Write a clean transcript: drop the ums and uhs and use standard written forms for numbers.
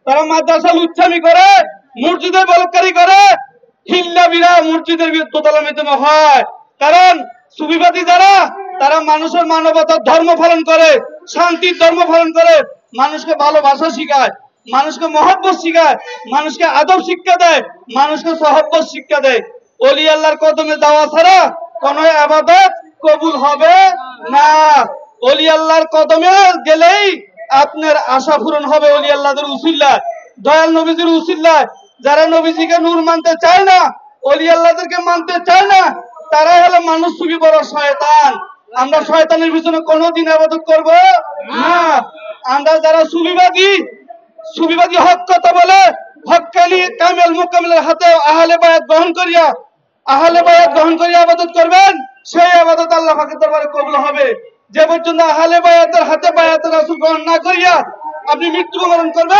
তারা মাদ্রাসা লুচ্ছামি করে, মসজিদে বলৎকারী করে, হিল্লাবিরা মসজিদের দোতলা মেজানো হয়। কারণ সুফিবাদী যারা, তারা মানুষের মানবতার ধর্ম পালন করে, শান্তির ধর্ম পালন করে, মানুষকে ভালোবাসা শিখায়, মানুষকে মহব্বত শিখায়, মানুষকে আদব শিক্ষা দেয়, মানুষকে সহব্বত শিক্ষা দেয়। ওলি আল্লাহর কদমে যাওয়া ছাড়া কোন ইবাদত কবুল হবে না। ওলি আল্লাহর কদমে গেলেই আপনার আশা পূরণ হবে ওলি আল্লাহদের উসিলায়, দয়াল নবীজির উসিলায়। যারা নবীজিকে নূর মানতে চায় না, ওলি আল্লাহদেরকে মানতে চায় না, তারাই হলো মানুষ সুবি বড় শয়তান। আমরা শয়তানের পিছনে কোনোদিন ইবাদত করব না। আমরা যারা সুবিবাদী হক কথা বলে, হক্কানি কামেল মুকাম্মেলের হাতে আহলে বায়াত গ্রহণ করিয়া ইবাদত করবেন, সেই ইবাদত আল্লাহ পাকের দরবারে কবুল হবে। যে পর্যন্ত আহলে বায়াতের হাতে বায়াতের রাসূল গ্রহণ না করিয়া আপনি মৃত্যুবরণ করবেন,